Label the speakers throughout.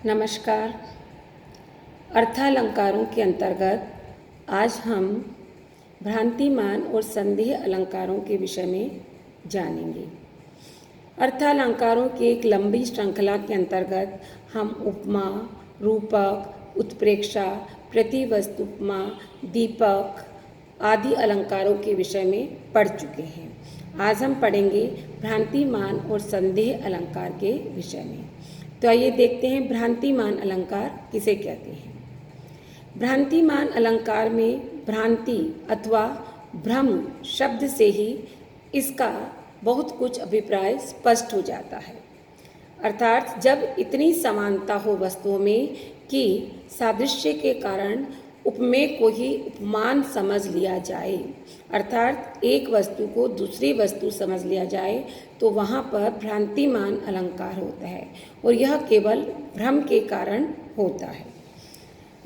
Speaker 1: नमस्कार। अर्थालंकारों के अंतर्गत आज हम भ्रांतिमान और संदेह अलंकारों के विषय में जानेंगे। अर्थालंकारों की एक लंबी श्रृंखला के अंतर्गत हम उपमा, रूपक, उत्प्रेक्षा, प्रतिवस्तुपमा, दीपक आदि अलंकारों के विषय में पढ़ चुके हैं। आज हम पढ़ेंगे भ्रांतिमान और संदेह अलंकार के विषय में। तो आइए देखते हैं भ्रांतिमान अलंकार किसे कहते हैं। भ्रांतिमान अलंकार में भ्रांति अथवा भ्रम शब्द से ही इसका बहुत कुछ अभिप्राय स्पष्ट हो जाता है। अर्थात जब इतनी समानता हो वस्तुओं में कि सादृश्य के कारण उपमेय को ही उपमान समझ लिया जाए, अर्थात एक वस्तु को दूसरी वस्तु समझ लिया जाए, तो वहाँ पर भ्रांतिमान अलंकार होता है और यह केवल भ्रम के कारण होता है।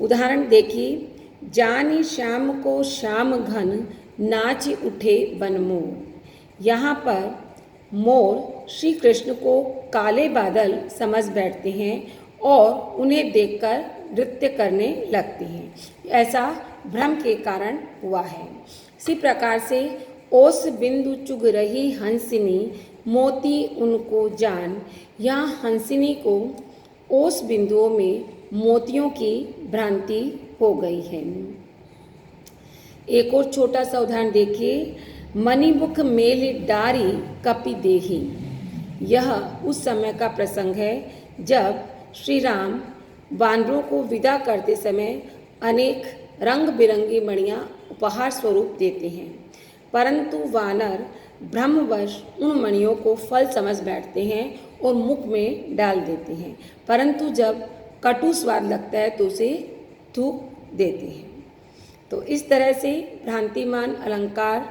Speaker 1: उदाहरण देखिए, जानी श्याम को श्याम घन नाच उठे बनमोर। यहाँ पर मोर श्री कृष्ण को काले बादल समझ बैठते हैं और उन्हें देखकर नृत्य करने लगते हैं। ऐसा भ्रम के कारण हुआ है। इसी प्रकार से ओस बिंदु चुग रही हंसिनी मोती उनको जान। यहाँ हंसिनी को ओस बिंदुओं में मोतियों की भ्रांति हो गई है। एक और छोटा सा उदाहरण देखिए, मणिमुख मेल डारी कपि देही। यह उस समय का प्रसंग है जब श्री राम वानरों को विदा करते समय अनेक रंग बिरंगी मणियाँ उपहार स्वरूप देते हैं, परंतु वानर भ्रमवश उन मणियों को फल समझ बैठते हैं और मुख में डाल देते हैं, परंतु जब कटु स्वाद लगता है तो उसे थूक देते हैं। तो इस तरह से भ्रांतिमान अलंकार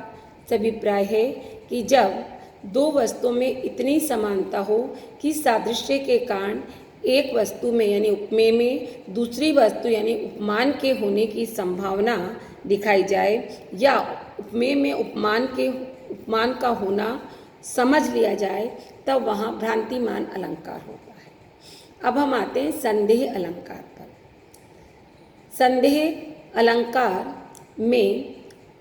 Speaker 1: से अभिप्राय है कि जब दो वस्तुओं में इतनी समानता हो कि सादृश्य के कारण एक वस्तु में यानी उपमेय में दूसरी वस्तु यानी उपमान के होने की संभावना दिखाई जाए या उपमेय में उपमान का होना समझ लिया जाए, तब वहाँ भ्रांतिमान अलंकार होता है। अब हम आते हैं संदेह अलंकार पर। संदेह अलंकार में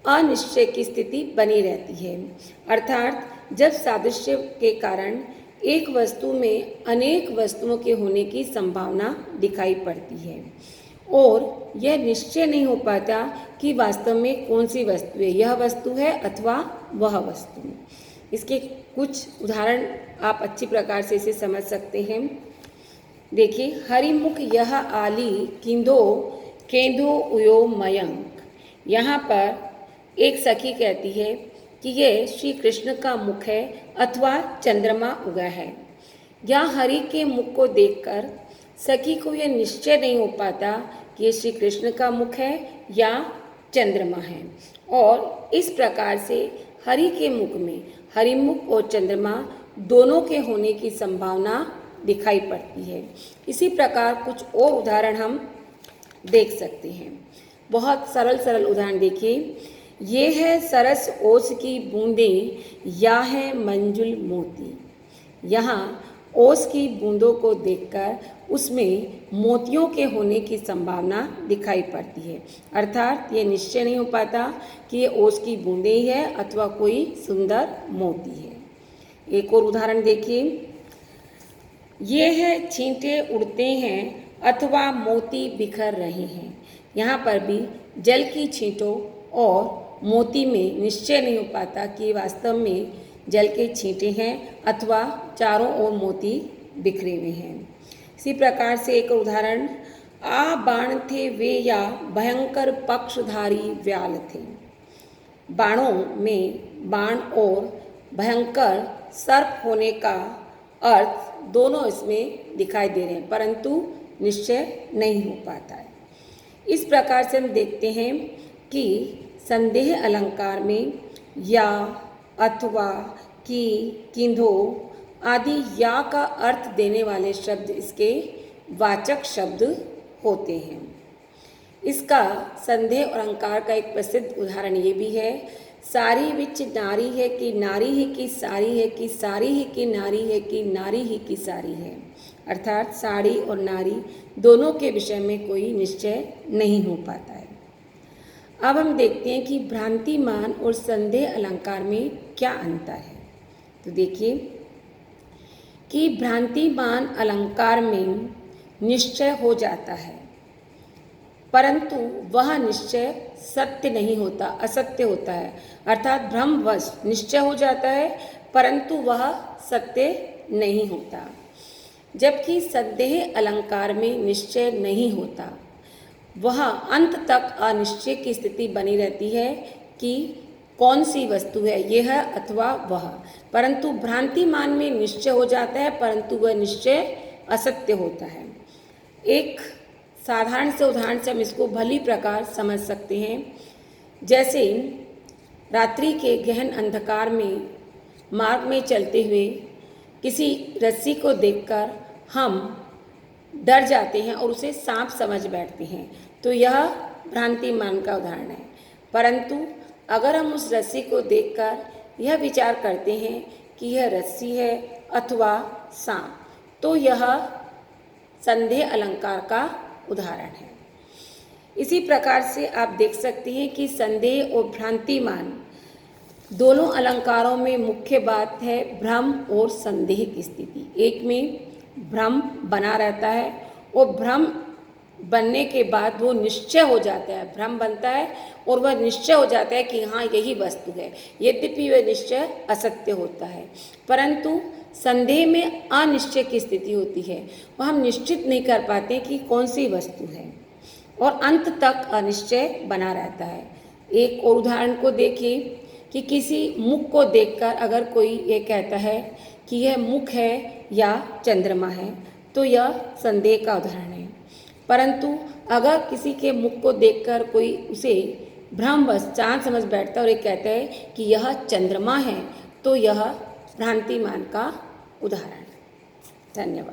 Speaker 1: अनिश्चय की स्थिति बनी रहती है, अर्थात जब सादृश्य के कारण एक वस्तु में अनेक वस्तुओं के होने की संभावना दिखाई पड़ती है और यह निश्चय नहीं हो पाता कि वास्तव में कौन सी वस्तु है, यह वस्तु है अथवा वह वस्तु। इसके कुछ उदाहरण आप अच्छी प्रकार से इसे समझ सकते हैं। देखिए, हरिमुख यह आली किंदो केंदो उयो मयंक। यहाँ पर एक सखी कहती है कि यह श्री कृष्ण का मुख है अथवा चंद्रमा उगा है। यहाँ हरि के मुख को देखकर सखी को यह निश्चय नहीं हो पाता कि यह श्री कृष्ण का मुख है या चंद्रमा है, और इस प्रकार से हरि के मुख में हरिमुख और चंद्रमा दोनों के होने की संभावना दिखाई पड़ती है। इसी प्रकार कुछ और उदाहरण हम देख सकते हैं। बहुत सरल उदाहरण देखिए, ये है सरस ओस की बूंदें या है मंजुल मोती। यहाँ ओस की बूंदों को देखकर उसमें मोतियों के होने की संभावना दिखाई पड़ती है, अर्थात ये निश्चय नहीं हो पाता कि ये ओस की बूंदें ही है अथवा कोई सुंदर मोती है। एक और उदाहरण देखिए, ये है छींटे उड़ते हैं अथवा मोती बिखर रहे हैं। यहाँ पर भी जल की छींटों और मोती में निश्चय नहीं हो पाता कि वास्तव में जल के छींटे हैं अथवा चारों ओर मोती बिखरे हुए हैं। इसी प्रकार से एक उदाहरण, आ बाण थे वे या भयंकर पक्षधारी व्याल थे। बाणों में बाण और भयंकर सर्प होने का अर्थ दोनों इसमें दिखाई दे रहे हैं, परंतु निश्चय नहीं हो पाता है। इस प्रकार से हम देखते हैं कि संदेह अलंकार में या अथवा की किंधो आदि या का अर्थ देने वाले शब्द इसके वाचक शब्द होते हैं। इसका संदेह अलंकार का एक प्रसिद्ध उदाहरण ये भी है सारी विच नारी है कि नारी ही की सारी है कि सारी ही की नारी है कि नारी ही की सारी है। अर्थात साड़ी और नारी दोनों के विषय में कोई निश्चय नहीं हो पाता है। अब हम देखते हैं कि भ्रांतिमान और संदेह अलंकार में क्या अंतर है। तो देखिए कि भ्रांतिमान अलंकार में निश्चय हो जाता है, परंतु वह निश्चय सत्य नहीं होता, असत्य होता है। अर्थात भ्रमवश निश्चय हो जाता है परंतु वह सत्य नहीं होता। जबकि संदेह अलंकार में निश्चय नहीं होता, वह अंत तक अनिश्चय की स्थिति बनी रहती है कि कौन सी वस्तु है, यह अथवा वह। परंतु भ्रांतिमान में निश्चय हो जाता है परंतु वह निश्चय असत्य होता है। एक साधारण से उदाहरण से हम इसको भली प्रकार समझ सकते हैं। जैसे रात्रि के गहन अंधकार में मार्ग में चलते हुए किसी रस्सी को देखकर हम डर जाते हैं और उसे सांप समझ बैठते हैं, तो यह भ्रांतिमान का उदाहरण है। परंतु अगर हम उस रस्सी को देखकर यह विचार करते हैं कि यह रस्सी है अथवा सांप, तो यह संदेह अलंकार का उदाहरण है। इसी प्रकार से आप देख सकते हैं कि संदेह और भ्रांतिमान दोनों अलंकारों में मुख्य बात है भ्रम और संदेह की स्थिति। एक में भ्रम बना रहता है और भ्रम बनने के बाद वो निश्चय हो जाता है, भ्रम बनता है और वह निश्चय हो जाता है कि हाँ यही वस्तु है, यद्यपि वह निश्चय असत्य होता है। परंतु संदेह में अनिश्चय की स्थिति होती है, वह हम निश्चित नहीं कर पाते कि कौन सी वस्तु है और अंत तक अनिश्चय बना रहता है। एक और उदाहरण को देखिए कि किसी मुख को देखकर अगर कोई ये कहता है कि यह मुख है या चंद्रमा है, तो यह संदेह का उदाहरण है। परंतु अगर किसी के मुख को देखकर कोई उसे भ्रमवश चांद समझ बैठता है और ये कहता है कि यह चंद्रमा है, तो यह भ्रांतिमान का उदाहरण है। धन्यवाद।